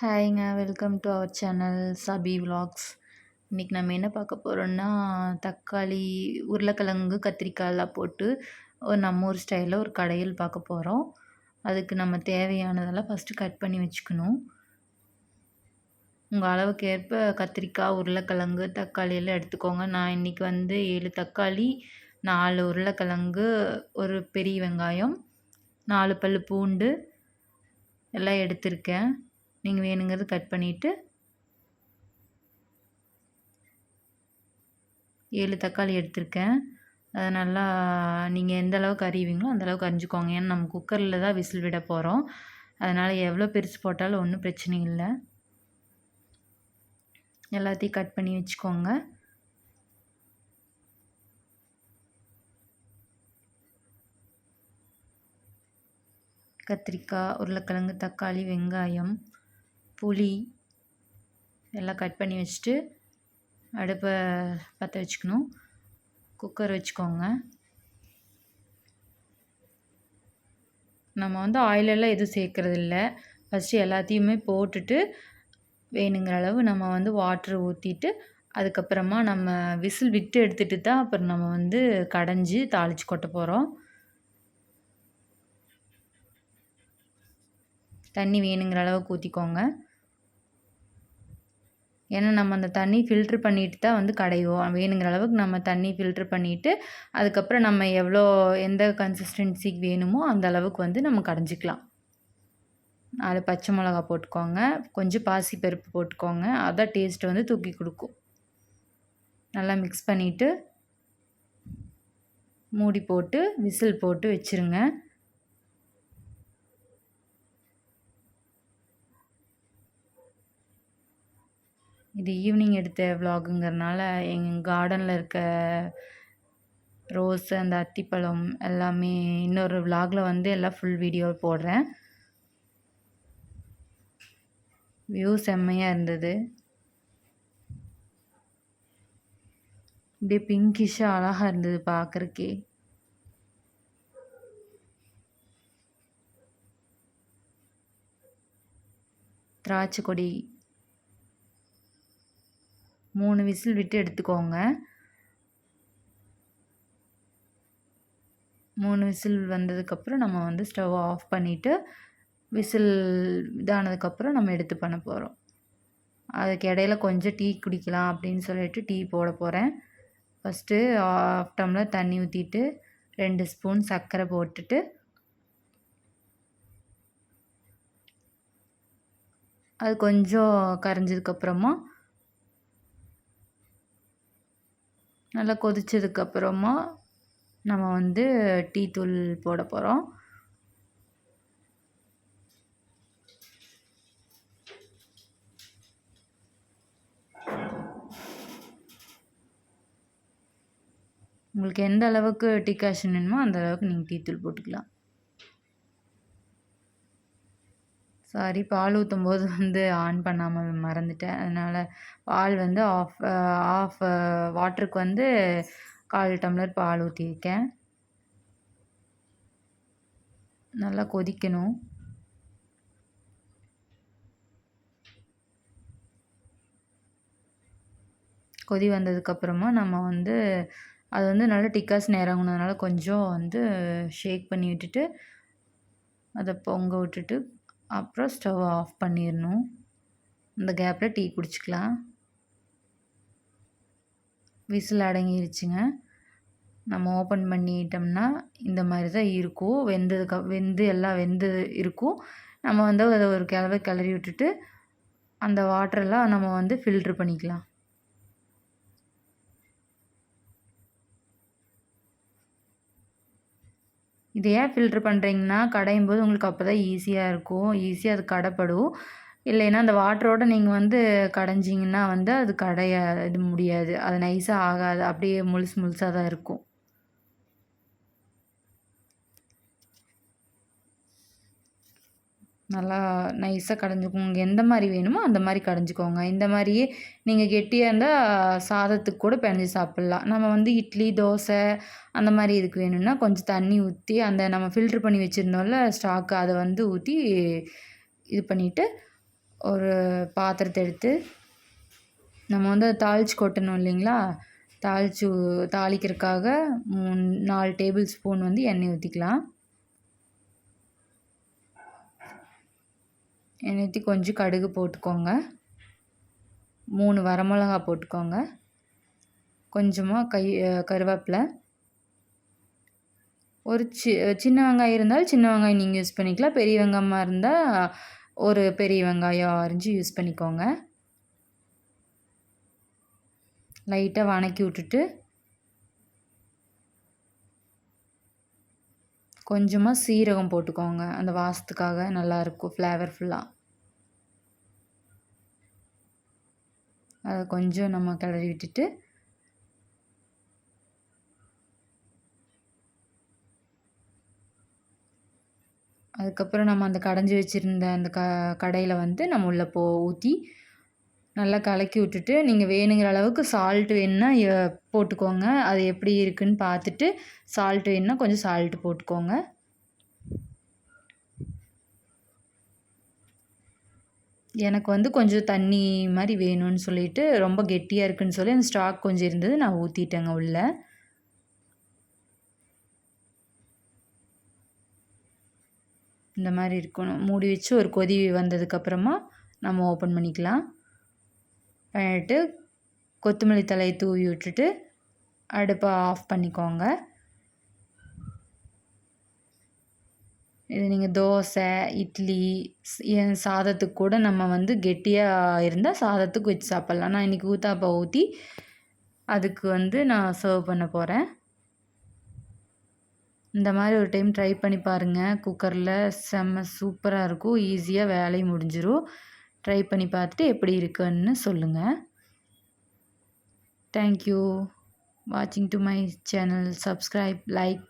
ஹாய்ங்க. Welcome to our channel Sabi vlogs. இன்றைக்கி நம்ம என்ன பார்க்க போகிறோம்னா, தக்காளி, உருளைக்கிழங்கு, கத்திரிக்காய்லாம் போட்டு நம்ம ஊர் ஸ்டைலில் ஒரு கடையில் பார்க்க போகிறோம். அதுக்கு நம்ம தேவையானதெல்லாம் ஃபஸ்ட்டு கட் பண்ணி வச்சுக்கணும். உங்கள் அளவுக்கு ஏற்ப கத்திரிக்காய், உருளைக்கிழங்கு, தக்காளி எல்லாம் எடுத்துக்கோங்க. நான் இன்றைக்கி 7 தக்காளி, 4 உருளைக்கிழங்கு, ஒரு பெரிய வெங்காயம், 4 பல் பூண்டு எல்லாம் எடுத்திருக்கேன். நீங்கள் வேணுங்கிறது கட் பண்ணிவிட்டு 7 தக்காளி எடுத்திருக்கேன். அதை நல்லா நீங்கள் எந்த அளவுக்கு அரிவீங்களோ அந்த அளவுக்கு அரிஞ்சுக்கோங்க. ஏன்னா நம்ம குக்கரில் தான் விசில் விட போகிறோம். அதனால் எவ்வளோ பெருசு போட்டாலும் ஒன்றும் பிரச்சனை இல்லை. எல்லாத்தையும் கட் பண்ணி வச்சுக்கோங்க. கத்திரிக்காய், உருளைக்கிழங்கு, தக்காளி, வெங்காயம், புளி எல்லாம் கட் பண்ணி வச்சுட்டு அடுப்பை பற்ற வச்சுக்கணும். குக்கர் வச்சுக்கோங்க. நம்ம ஆயிலெல்லாம் எதுவும் சேர்க்குறதில்ல. ஃபஸ்ட்டு எல்லாத்தையுமே போட்டுட்டு வேணுங்கிற அளவு நம்ம வாட்ரு ஊற்றிட்டு அதுக்கப்புறமா நம்ம விசில் விட்டு எடுத்துகிட்டு தான் அப்புறம் நம்ம கடைஞ்சி தாளித்து கொட்ட போகிறோம். தண்ணி வேணுங்கிற அளவுக்கு ஊற்றிக்கோங்க. ஏன்னா நம்ம அந்த தண்ணி ஃபில்ட்ரு பண்ணிட்டு தான் கடைவோம். வேணுங்கிற அளவுக்கு நம்ம தண்ணி ஃபில்ட்ரு பண்ணிவிட்டு அதுக்கப்புறம் நம்ம எந்த கன்சிஸ்டன்சிக்கு வேணுமோ அந்த அளவுக்கு நம்ம கடைஞ்சிக்கலாம். 4 பச்சை மிளகா போட்டுக்கோங்க. கொஞ்சம் பாசிப்பருப்பு போட்டுக்கோங்க. அதான் டேஸ்ட்டு தூக்கி கொடுக்கும். நல்லா மிக்ஸ் பண்ணிவிட்டு மூடி போட்டு விசில் போட்டு வச்சுருங்க. இது ஈவினிங் எடுத்த விலாகுங்கிறனால எங்கள் கார்டனில் இருக்க ரோஸ், அந்த அத்திப்பழம் எல்லாமே இன்னொரு விலாகில் எல்லாம் ஃபுல் வீடியோ போடுறேன். வியூ செம்மையாக இருந்தது. இப்படியே பிங்கிஷாக அழகாக இருந்தது பார்க்குறக்கே. திராட்சை கொடி 3 விசில் விட்டு எடுத்துக்கோங்க. 3 விசில் வந்ததுக்கப்புறம் நம்ம ஸ்டவ் ஆஃப் பண்ணிவிட்டு விசில் இதானதுக்கப்புறம் நம்ம எடுத்து பண்ண போகிறோம். அதுக்கு இடையில கொஞ்சம் டீ குடிக்கலாம் அப்படின்னு சொல்லிட்டு டீ போட போகிறேன். ஃபஸ்ட்டு 1/2 டம்ளர் தண்ணி ஊற்றிட்டு 2 ஸ்பூன் சர்க்கரை போட்டுட்டு அது கொஞ்சம் கரைஞ்சதுக்கப்புறமா நல்லா கொதித்ததுக்கப்புறமா நம்ம டீ தூள் போட போகிறோம். உங்களுக்கு எந்த அளவுக்கு டிகாஷன் வேணுமோ அந்த அளவுக்கு நீங்கள் டீ தூள் போட்டுக்கலாம். சாரி, பால் ஊற்றும்போது ஆன் பண்ணாமல் மறந்துட்டேன். அதனால் பால் ஆஃப் வாட்டருக்கு 1/4 டம்ளர் பால் ஊற்றிருக்கேன். நல்லா கொதிக்கணும். கொதி வந்ததுக்கப்புறமா நம்ம அது நல்லா டிக்காசன் இறங்குனதுனால கொஞ்சம் ஷேக் பண்ணி விட்டுட்டு அதை பொங்க விட்டுட்டு அப்புறம் ஸ்டவ் ஆஃப் பண்ணிடணும். இந்த கேப்பில் டீ குடிச்சிக்கலாம். விசில் அடங்கிருச்சுங்க. நம்ம ஓப்பன் பண்ணிட்டோம்னா இந்த மாதிரி தான் இருக்கும். எல்லாம் வெந்து இருக்கும். நம்ம அதை ஒரு கிளறி விட்டுட்டு அந்த வாட்டரெல்லாம் நம்ம ஃபில்ட்ரு பண்ணிக்கலாம். இது ஏன் ஃபில்ட்ரு பண்ணுறீங்கன்னா, கடையும் போது உங்களுக்கு அப்போ தான் ஈஸியாக இருக்கும். ஈஸியாக அது கடைப்படும். இல்லைன்னா அந்த வாட்டரோடு நீங்கள் கடைஞ்சிங்கன்னா அது இது முடியாது. அது நைஸாக ஆகாது. அப்படியே முழுசாக தான் இருக்கும். நல்லா நைஸாக கடைஞ்சிக்கோங்க. உங்களுக்கு எந்த மாதிரி வேணுமோ அந்த மாதிரி கடைஞ்சிக்கோங்க. இந்த மாதிரியே நீங்கள் கெட்டியாக இருந்தால் சாதத்துக்கு கூட பெனஞ்சு சாப்பிட்லாம். நம்ம இட்லி, தோசை அந்த மாதிரி இதுக்கு வேணும்னா கொஞ்சம் தண்ணி ஊற்றி நம்ம ஃபில்ட்ரு பண்ணி வச்சுருந்தோம்ல ஸ்டாக்கு, அதை ஊற்றி இது பண்ணிவிட்டு ஒரு பாத்திரத்தை எடுத்து நம்ம வந்து தாளித்து கொட்டணும் இல்லைங்களா, தாளிக்கிறதுக்காக 4 டேபிள் ஸ்பூன் வந்து எண்ணெய் ஊற்றிக்கலாம். எண்ணெய் ஊற்றி கொஞ்சம் கடுகு போட்டுக்கோங்க, 3 வரமிளகா போட்டுக்கோங்க, கொஞ்சமாக கருவேப்பிலை, ஒரு சின்ன வெங்காயம் இருந்தால் சின்ன வெங்காயம் நீங்கள் யூஸ் பண்ணிக்கலாம். பெரிய வெங்காயமாக இருந்தால் ஒரு பெரிய வெங்காயம் அரிஞ்சு யூஸ் பண்ணிக்கோங்க. லைட்டாக வணக்கி விட்டுட்டு கொஞ்சமாக சீரகம் போட்டுக்கோங்க, அந்த வாசத்துக்காக நல்லாயிருக்கும் ஃப்ளேவர்ஃபுல்லாக. அதை கொஞ்சம் நம்ம கிளறி விட்டுட்டு அதுக்கப்புறம் நம்ம அந்த கடைஞ்சி வச்சுருந்த அந்த கடையில் வந்து நம்ம உள்ளே ஊற்றி நல்லா கலக்கி விட்டுட்டு, நீங்கள் வேணுங்கிற அளவுக்கு சால்ட் வேணுன்னா போட்டுக்கோங்க. அது எப்படி இருக்குன்னு பார்த்துட்டு சால்ட் வேணுன்னா கொஞ்சம் சால்ட் போட்டுக்கோங்க. எனக்கு வந்து கொஞ்சம் தண்ணி மாதிரி வேணும்னு சொல்லிட்டு ரொம்ப கெட்டியாக இருக்குன்னு சொல்லி அந்த ஸ்டாக் கொஞ்சம் இருந்தது, நான் ஊற்றிட்டேங்க உள்ள. இந்த மாதிரி இருக்கணும். மூடி வச்சு ஒரு கொதி வந்ததுக்கப்புறமா நம்ம ஓப்பன் பண்ணிக்கலாம். பண்ணிட்டு கொத்தமல்லி தழையை தூவி விட்டுட்டு அடுப்பை ஆஃப் பண்ணிக்கோங்க. இது நீங்கள் தோசை, இட்லி, சாதத்துக்கு கூட நம்ம வந்து கெட்டியாக இருந்தால் சாதத்துக்கு வச்சு சாப்பிட்லாம். நான் இன்றைக்கி ஊத்தாப்பம் ஊற்றி அதுக்கு வந்து நான் சர்வ் பண்ண போகிறேன். இந்த மாதிரி ஒரு டைம் ட்ரை பண்ணி பாருங்கள். குக்கரில் செம்ம சூப்பராக இருக்கும், ஈஸியாக வேலையும் முடிஞ்சிடும். ட்ரை பண்ணி பார்த்துட்டு எப்படி இருக்குன்னு சொல்லுங்கள். தேங்க்யூ வாட்சிங் to my channel. Subscribe, like.